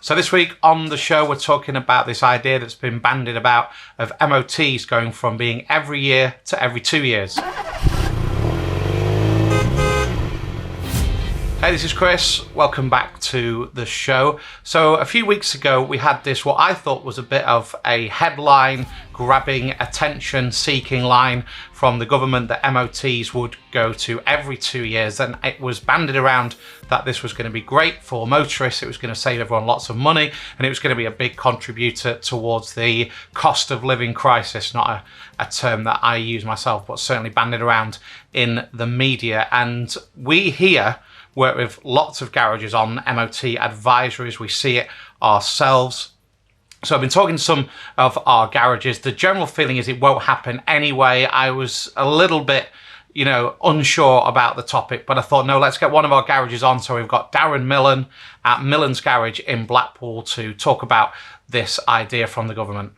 So this week on the show, we're talking about this idea that's been bandied about of MOTs going from being every year to every 2 years. Hey, this is Chris. Welcome back to the show. So a few weeks ago, we had this, what I thought was a bit of a headline grabbing, attention seeking line from the government that MOTs would go to every 2 years. And it was bandied around that this was going to be great for motorists. It was going to save everyone lots of money, and it was going to be a big contributor towards the cost of living crisis. Not a term that I use myself, but certainly bandied around in the media. And we here work with lots of garages on MOT advisories. We see it ourselves. So I've been talking to some of our garages. The general feeling is it won't happen anyway. I was a little bit, unsure about the topic, but I thought, no, let's get one of our garages on. So we've got Darren Millen at Millins Garage in Blackpool to talk about this idea from the government.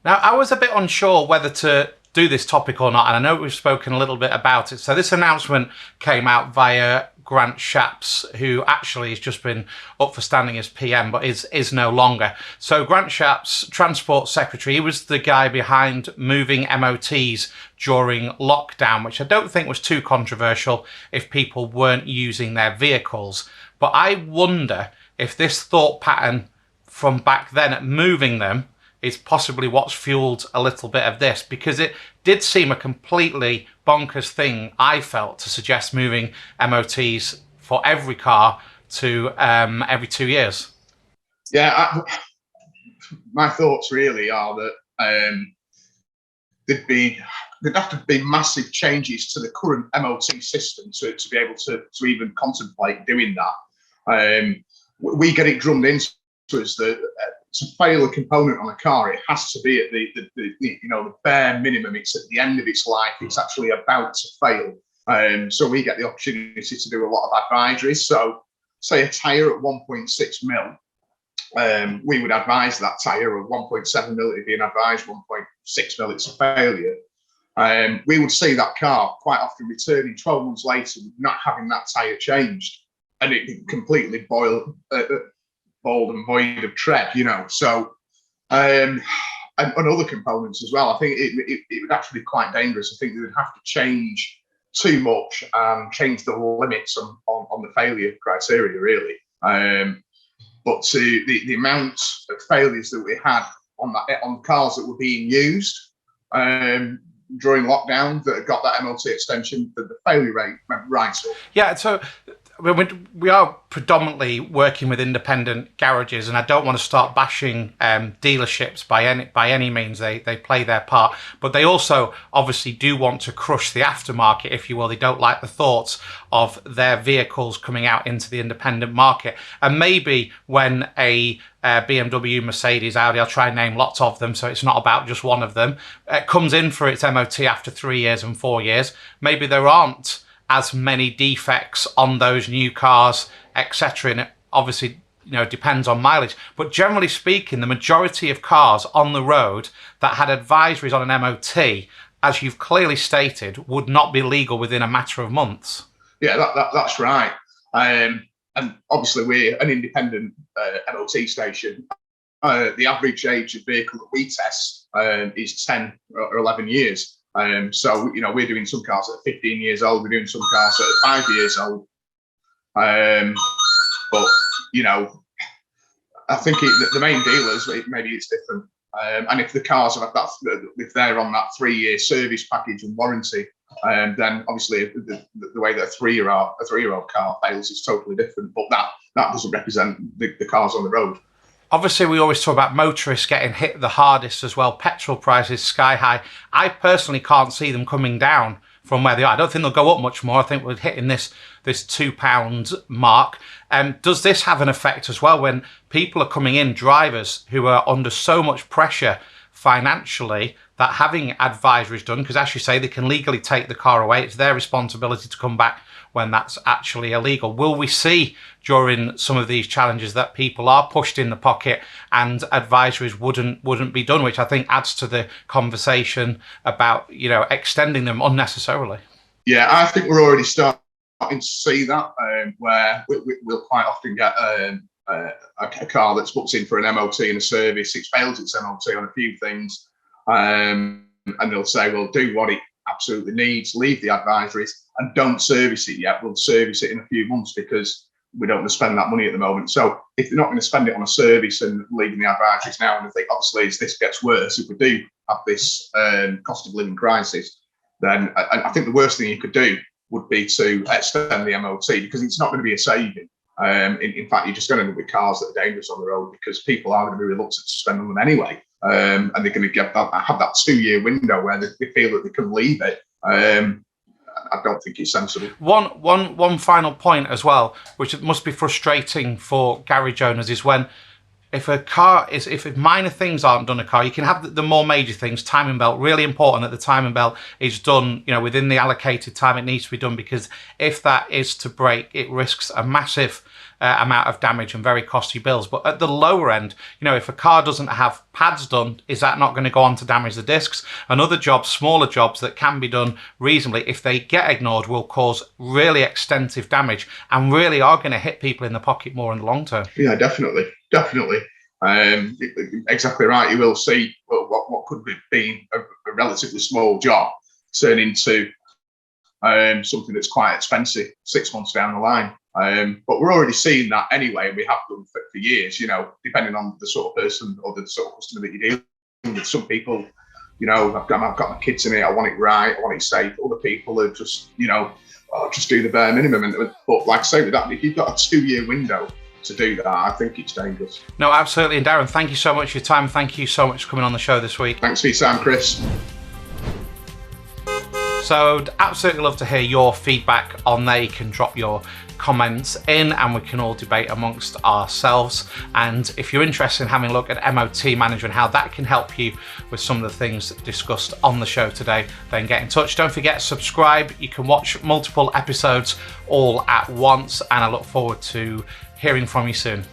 Now, I was a bit unsure whether to do this topic or not, and I know we've spoken a little bit about it. So this announcement came out via Grant Shapps, who actually has just been up for standing as PM, but is no longer. So Grant Shapps, Transport Secretary, he was the guy behind moving MOTs during lockdown, which I don't think was too controversial if people weren't using their vehicles. But I wonder if this thought pattern from back then at moving them is possibly what's fueled a little bit of this, because it did seem a completely bonkers thing, I felt, to suggest moving MOTs for every car to every 2 years. Yeah, my thoughts really are that there'd have to be massive changes to the current MOT system to be able to even contemplate doing that. We get it drummed into us that to fail a component on a car, it has to be at the bare minimum. It's at the end of its life. It's actually about to fail. So we get the opportunity to do a lot of advisories. So say a tyre at 1.6 mil, we would advise that tyre of 1.7 mil, it'd be an advised 1.6 mil, it's a failure. We would see that car quite often returning 12 months later, not having that tyre changed, and it completely bald and void of tread, So, and other components as well. I think it would actually be quite dangerous. I think they would have to change too much and change the limits on the failure criteria, really. But to the amount of failures that we had on cars that were being used during lockdown that got that MOT extension, the failure rate went right up. Yeah, so we are predominantly working with independent garages, and I don't want to start bashing dealerships by any means. They play their part, but they also obviously do want to crush the aftermarket, if you will. They don't like the thoughts of their vehicles coming out into the independent market. And maybe when a BMW, Mercedes, Audi, I'll try and name lots of them, so it's not about just one of them, comes in for its MOT after 3 years and 4 years, maybe there aren't as many defects on those new cars, etc. And it obviously, depends on mileage. But generally speaking, the majority of cars on the road that had advisories on an MOT, as you've clearly stated, would not be legal within a matter of months. Yeah, that's right. And obviously, we're an independent MOT station. The average age of vehicle that we test is 10 or 11 years. So, we're doing some cars at 15 years old, we're doing some cars at 5 years old. But, I think the main dealers, maybe it's different. And if the cars have if they're on that 3-year service package and warranty, then obviously the way that a three-year-old car fails is totally different. But that doesn't represent the cars on the road. Obviously, we always talk about motorists getting hit the hardest as well. Petrol prices sky high. I personally can't see them coming down from where they are. I don't think they'll go up much more. I think we're hitting this £2 mark. Does this have an effect as well when people are coming in, drivers who are under so much pressure financially, that having advisories done, because as you say, they can legally take the car away. It's their responsibility to come back when that's actually illegal. Will we see during some of these challenges that people are pushed in the pocket and advisories wouldn't be done, which I think adds to the conversation about, extending them unnecessarily? Yeah, I think we're already starting to see that, where we'll quite often get a car that's booked in for an MOT and a service, it fails its MOT on a few things, and they'll say, well, do what it absolutely needs, leave the advisories, and don't service it yet. We'll service it in a few months because we don't want to spend that money at the moment. So if they're not going to spend it on a service and leaving the advisories now, and if they obviously as this gets worse, if we do have this cost of living crisis, then I think the worst thing you could do would be to extend the MOT, because it's not going to be a saving. In fact, you're just going to end up with cars that are dangerous on the road because people are going to be reluctant to spend on them anyway. And they're going to have that 2-year window where they feel that they can leave it. I don't think it's sensible. One final point as well, which must be frustrating for garage owners, is when if minor things aren't done in a car, you can have the more major things. Timing belt, really important that the timing belt is done, within the allocated time it needs to be done, because if that is to break, it risks a massive amount of damage and very costly bills. But at the lower end, if a car doesn't have pads done, is that not going to go on to damage the discs? And other jobs, smaller jobs that can be done reasonably, if they get ignored, will cause really extensive damage and really are going to hit people in the pocket more in the long term. Yeah, definitely. Exactly right. You will see what could have been a relatively small job turn into something that's quite expensive 6 months down the line. But we're already seeing that anyway, and we have done for years, depending on the sort of person or the sort of customer that you're dealing with. Some people, I've got my kids in it, I want it right, I want it safe. Other people are just, just do the bare minimum. But like I say with that, if you've got a 2-year window to do that, I think it's dangerous. No, absolutely. And Darren, thank you so much for your time. Thank you so much for coming on the show this week. Thanks for your time, Chris. So I'd absolutely love to hear your feedback on there. You can drop your comments in and we can all debate amongst ourselves. And if you're interested in having a look at MOT Manager and how that can help you with some of the things discussed on the show today, then get in touch. Don't forget, subscribe. You can watch multiple episodes all at once, and I look forward to hearing from you soon.